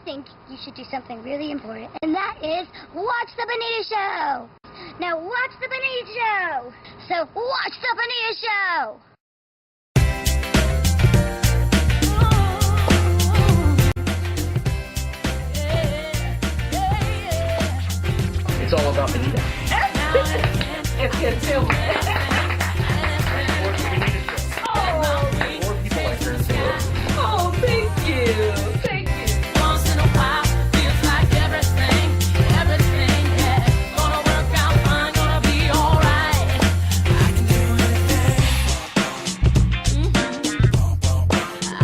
think you should do something really important, and that is watch the Benita Show. Now watch the Benita Show. So watch the Benita Show. It's all about Benita. It's good too. More people like her too. Oh, thank you. Thank you. Once in a while, feels like everything, yeah. Gonna work out fine, gonna be alright. I can do anything.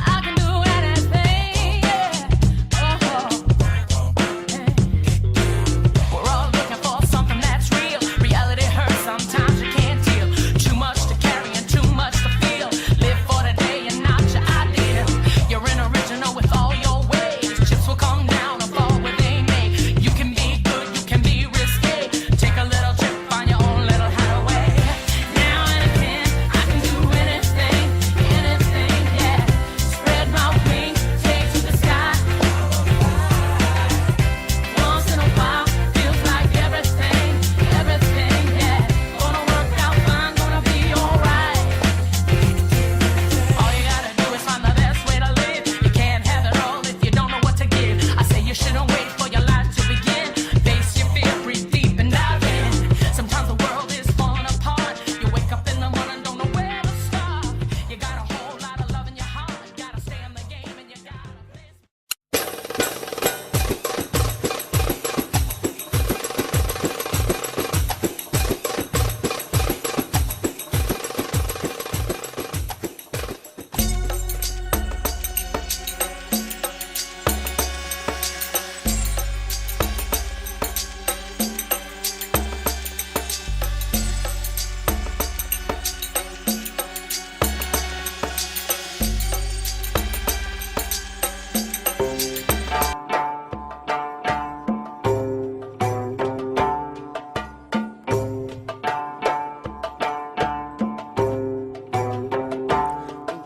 I can do anything, yeah. We're all looking for something that's real. Reality hurts, sometimes you can't deal. Too much to carry and too much to feel. Live for the day and not your ideal. You're an original with all your ways. Chips will come down or fall where they may. You can be good, you can be risque. Take a little trip, find your own little hideaway. Now and again, I can do anything, yeah. Spread my wings, take to the sky. Once in a while, feels like everything, yeah. Gonna work out fine, gonna be alright. All you gotta do is find the best way to live. You can't have it all if you don't know what to give. I say you shouldn't wait for your life to begin. Face your fear, breathe deep and dive in. Sometimes the world is falling apart. You wake up in the morning, don't know where to start. You got a whole lot of love in your heart. Gotta stay in the game and you gotta play.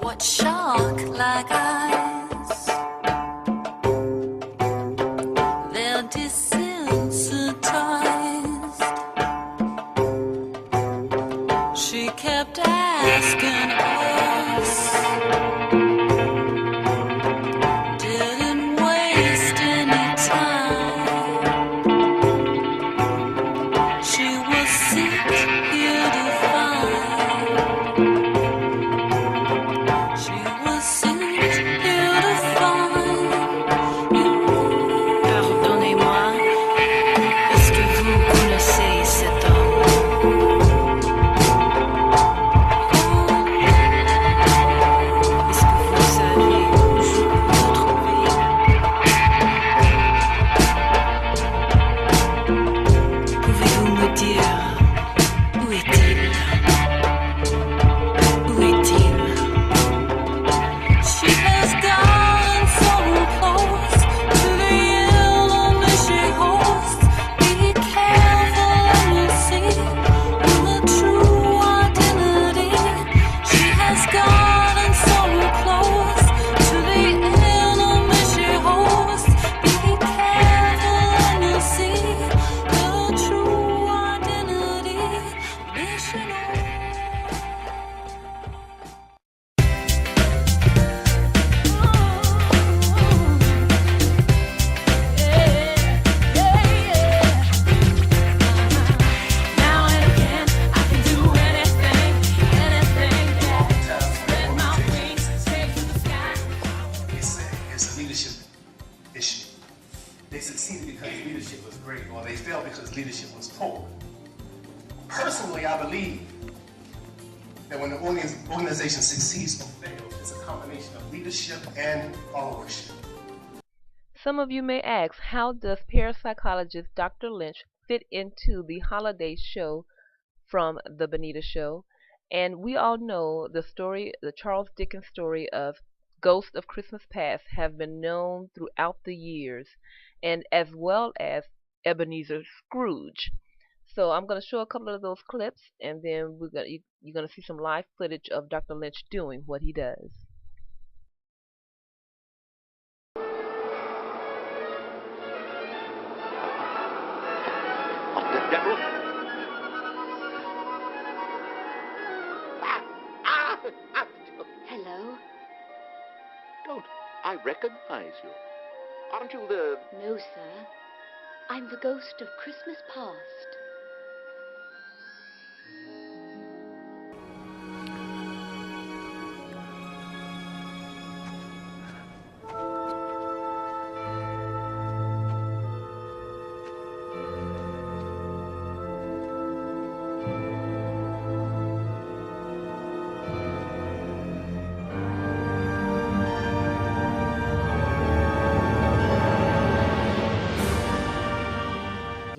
What shark like eyes? They're desensitized. She kept asking us, didn't waste any time. She was sick here to find. She was sent here to find you. Pardonnez-moi, est-ce que vous connaissez cet homme? Est-ce que vous savez où je peux le trouver? Pouvez-vous me dire où est-il? Où est-il? She has gone so close to the yellow she holds. Be careful and you'll see the true identity. She has gone so close to the yellow she holds. Be careful and you'll see the true identity. Missionary. Now and again, I can do anything, yeah. Spread my wings, take to the sky. They say it's a leadership issue. They succeeded because leadership was great, or they failed because leadership was poor. Personally, I believe that when the organization succeeds or fails, it's a combination of leadership and followership. Some of you may ask, how does parapsychologist Dr. Lynch fit into the holiday show from the Benita Show? And we all know the story, the Charles Dickens story of Ghosts of Christmas Past have been known throughout the years, and as well as Ebenezer Scrooge. So I'm going to show a couple of those clips, and then you're going to see some live footage of Dr. Lynch doing what he does. recognize you. Aren't you the... No, sir. I'm the ghost of Christmas past.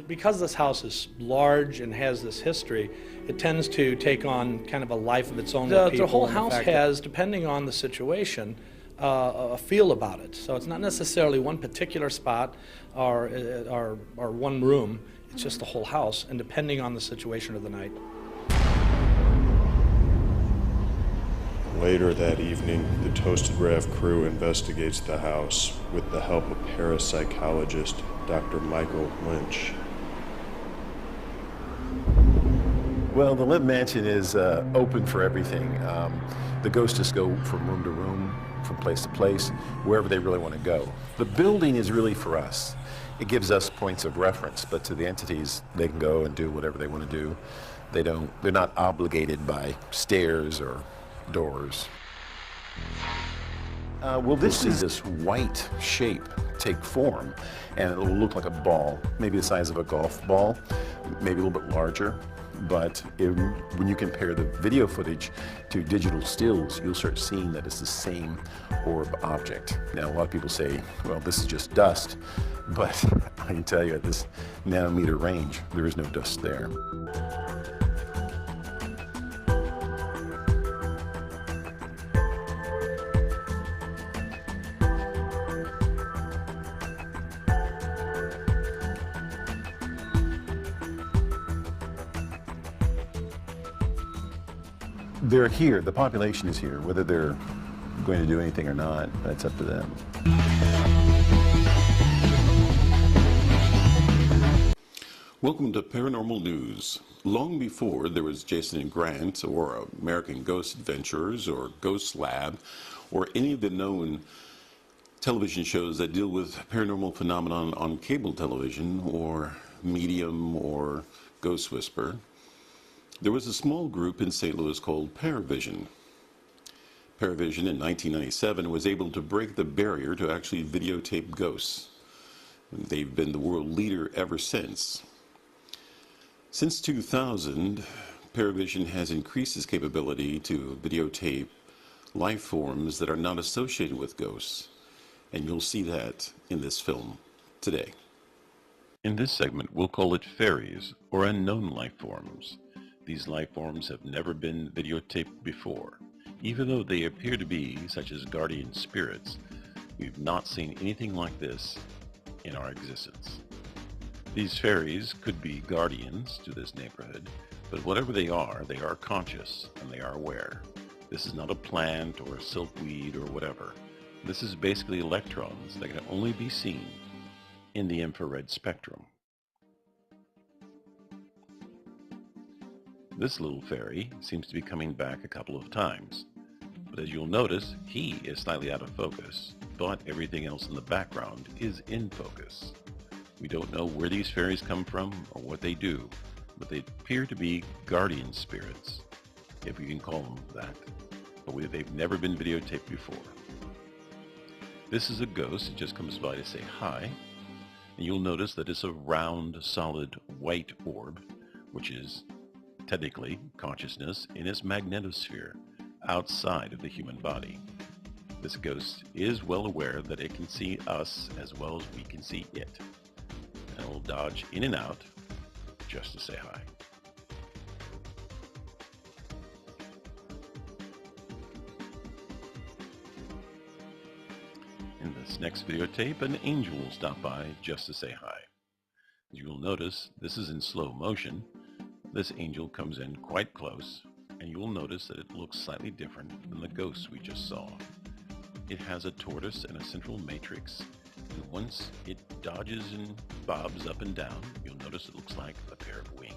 Because this house is large and has this history, it tends to take on kind of a life of its own. The whole house has, depending on the situation, a feel about it. So it's not necessarily one particular spot or one room. It's just the whole house, and depending on the situation of the night. Later that evening, the Toasted Rev crew investigates the house with the help of parapsychologist Dr. Michael Lynch. Well, the Limp Mansion is open for everything. The ghosts just go from room to room, from place to place, wherever they really want to go. The building is really for us. It gives us points of reference, but to the entities, they can go and do whatever they want to do. They're not obligated by stairs or doors. Well, this is this white shape take form, and it will look like a ball, maybe the size of a golf ball, maybe a little bit larger. But when you compare the video footage to digital stills, you'll start seeing that it's the same orb object. Now, a lot of people say, well, this is just dust, but I can tell you at this nanometer range, there is no dust there. They're here, the population is here. Whether they're going to do anything or not, that's up to them. Welcome to Paranormal News. Long before there was Jason and Grant, or American Ghost Adventurers, or Ghost Lab, or any of the known television shows that deal with paranormal phenomenon on cable television, or Medium, or Ghost Whisper, there was a small group in St. Louis called Paravision. Paravision in 1997 was able to break the barrier to actually videotape ghosts. They've been the world leader ever since. Since 2000, Paravision has increased its capability to videotape life forms that are not associated with ghosts, and you'll see that in this film today. In this segment, we'll call it fairies, or unknown life forms. These life forms have never been videotaped before. Even though they appear to be such as guardian spirits, we've not seen anything like this in our existence. These fairies could be guardians to this neighborhood, but whatever they are conscious and they are aware. This is not a plant or a silkweed or whatever. This is basically electrons that can only be seen in the infrared spectrum. This little fairy seems to be coming back a couple of times, but as you'll notice, he is slightly out of focus, but everything else in the background is in focus. We don't know where these fairies come from or what they do, but they appear to be guardian spirits, if we can call them that, but they've never been videotaped before. This is a ghost that just comes by to say hi, and you'll notice that it's a round, solid, white orb, which is technically consciousness in its magnetosphere outside of the human body. This ghost is well aware that it can see us as well as we can see it, and it will dodge in and out just to say hi. In this next videotape, an angel will stop by just to say hi. As you will notice, this is in slow motion. This angel comes in quite close, and you will notice that it looks slightly different than the ghost we just saw. It has a tortoise and a central matrix, and once it dodges and bobs up and down, you'll notice it looks like a pair of wings.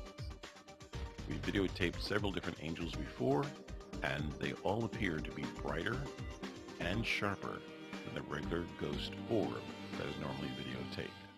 We've videotaped several different angels before, and they all appear to be brighter and sharper than than a regular ghost orb that is normally videotaped.